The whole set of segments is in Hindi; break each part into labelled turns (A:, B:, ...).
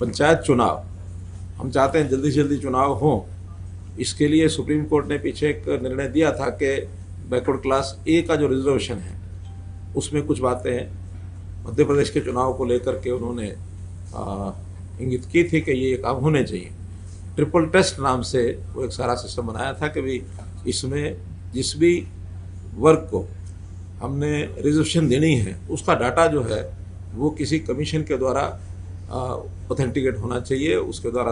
A: पंचायत चुनाव हम चाहते हैं जल्दी से जल्दी चुनाव हों। इसके लिए सुप्रीम कोर्ट ने पीछे एक निर्णय दिया था कि बैकवर्ड क्लास ए का जो रिजर्वेशन है उसमें कुछ बातें मध्य प्रदेश के चुनाव को लेकर के उन्होंने इंगित की थी कि ये काम होने चाहिए। ट्रिपल टेस्ट नाम से वो एक सारा सिस्टम बनाया था कि भाई इसमें जिस भी वर्ग को हमने रिजर्वेशन देनी है उसका डाटा जो है वो किसी कमीशन के द्वारा ऑथेंटिकेट होना चाहिए, उसके द्वारा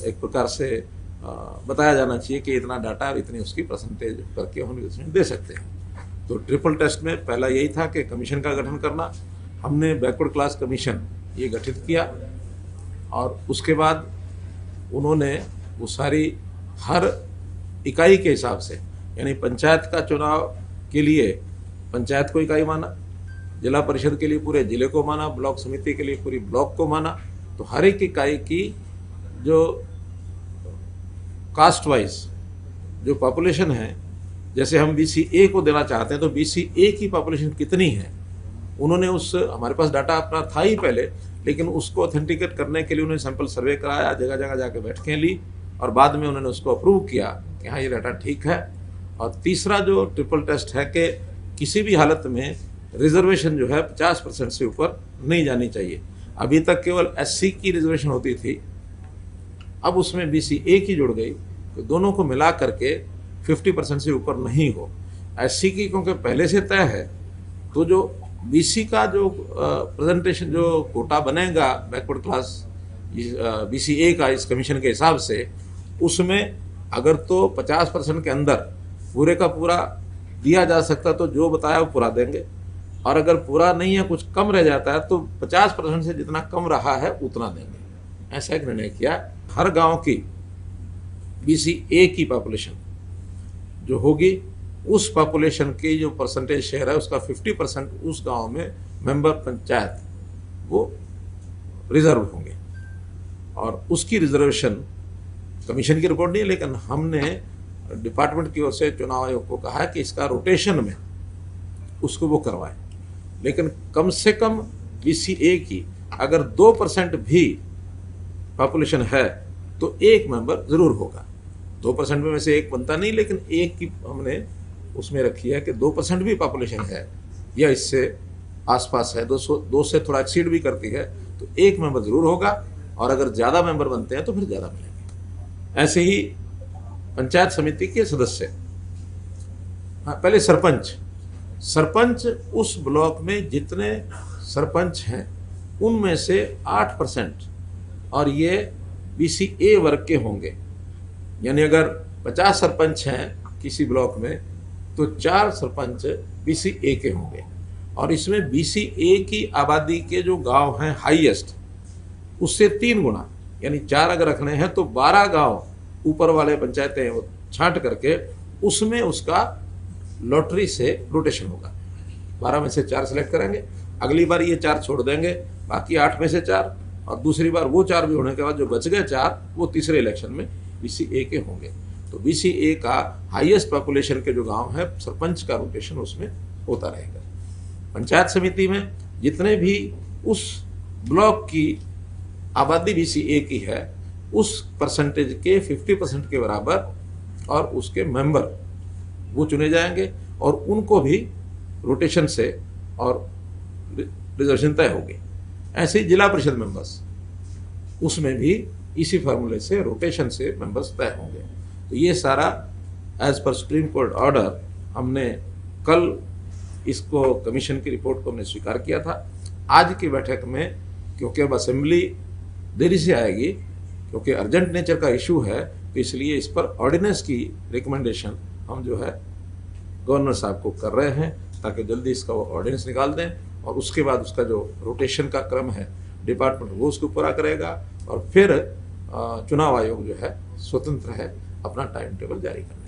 A: एक प्रकार से बताया जाना चाहिए कि इतना डाटा इतनी उसकी परसेंटेज करके हम रिजर्वेशन दे सकते हैं। तो ट्रिपल टेस्ट में पहला यही था कि कमीशन का गठन करना। हमने बैकवर्ड क्लास कमीशन ये गठित किया और उसके बाद उन्होंने वो सारी हर इकाई के हिसाब से, यानी पंचायत का चुनाव के लिए पंचायत को इकाई माना, जिला परिषद के लिए पूरे जिले को माना, ब्लॉक समिति के लिए पूरी ब्लॉक को माना। तो हर एक इकाई की जो कास्ट वाइज जो पॉपुलेशन है, जैसे हम BCA को देना चाहते हैं तो BCA की पॉपुलेशन कितनी है, उन्होंने उस हमारे पास डाटा अपना था ही पहले, लेकिन उसको ऑथेंटिकेट करने के लिए उन्होंने सैंपल सर्वे कराया, जगह जगह जाके बैठकें ली और बाद में उन्होंने उसको अप्रूव किया कि हाँ ये डाटा ठीक है। और तीसरा जो ट्रिपल टेस्ट है कि किसी भी हालत में रिजर्वेशन जो है 50% से ऊपर नहीं जानी चाहिए। अभी तक केवल SC की रिजर्वेशन होती थी, अब उसमें BCA की जुड़ गई, तो दोनों को मिला करके 50% से ऊपर नहीं हो। SC की क्योंकि पहले से तय है, तो जो BC का जो प्रेजेंटेशन जो कोटा बनेगा बैकवर्ड क्लास BCA का इस कमीशन के हिसाब से, उसमें अगर तो 50% के अंदर पूरे का पूरा दिया जा सकता तो जो बताया वो पूरा देंगे, और अगर पूरा नहीं है कुछ कम रह जाता है तो 50% से जितना कम रहा है उतना देंगे। ऐसा एक निर्णय किया। हर गांव की BCA की पॉपुलेशन जो होगी उस पॉपुलेशन की जो परसेंटेज शेयर है उसका 50% उस गांव में मेंबर पंचायत वो रिजर्व होंगे, और उसकी रिजर्वेशन कमीशन की रिपोर्ट नहीं है, लेकिन हमने डिपार्टमेंट की ओर से चुनाव आयोग को कहा कि इसका रोटेशन में उसको वो करवाएं। लेकिन कम से कम BCA की अगर 2% भी पॉपुलेशन है तो एक मेंबर जरूर होगा। 2% में से एक बनता नहीं, लेकिन एक की हमने उसमें रखी है कि 2% भी पॉपुलेशन है या इससे आसपास है, 2 से थोड़ा एक्सीड भी करती है तो एक मेंबर जरूर होगा, और अगर ज़्यादा मेंबर बनते हैं तो फिर ज़्यादा मिलेंगे। ऐसे ही पंचायत समिति के सदस्य, हाँ पहले सरपंच उस ब्लॉक में जितने सरपंच हैं उनमें से 8%, और ये BCA वर्ग के होंगे। यानी अगर 50 सरपंच हैं किसी ब्लॉक में तो 4 सरपंच BCA के होंगे, और इसमें BCA की आबादी के जो गांव हैं हाईएस्ट उससे 3 गुना, यानी 4 अगर रखने हैं तो 12 गांव ऊपर वाले पंचायतें वो छांट करके उसमें उसका लॉटरी से रोटेशन होगा। 12 में से 4 सेलेक्ट करेंगे, अगली बार ये 4 छोड़ देंगे, बाकी 8 में से 4, और दूसरी बार वो 4 भी होने के बाद जो बच गए 4 वो तीसरे इलेक्शन में BCA के होंगे। तो BCA का हाईएस्ट पॉपुलेशन के जो गांव है सरपंच का रोटेशन उसमें होता रहेगा। पंचायत समिति में जितने भी उस ब्लॉक की आबादी BCA की है उस परसेंटेज के 50% के बराबर और उसके मेंबर वो चुने जाएंगे, और उनको भी रोटेशन से और रिजर्वेशन तय होगी। ऐसे ही जिला परिषद मेंबर्स, उसमें भी इसी फार्मूले से रोटेशन से मेंबर्स तय होंगे। तो ये सारा as per supreme court order हमने कल इसको कमीशन की रिपोर्ट को हमने स्वीकार किया था। आज की बैठक में क्योंकि अब असेंबली देरी से आएगी, क्योंकि अर्जेंट नेचर का इशू है, तो इसलिए इस पर ऑर्डिनेंस की रिकमेंडेशन हम जो है गवर्नर साहब को कर रहे हैं ताकि जल्दी इसका वो ऑर्डिनेंस निकाल दें, और उसके बाद उसका जो रोटेशन का क्रम है डिपार्टमेंट वो उसको पूरा करेगा, और फिर चुनाव आयोग जो है स्वतंत्र है अपना टाइम टेबल जारी करना।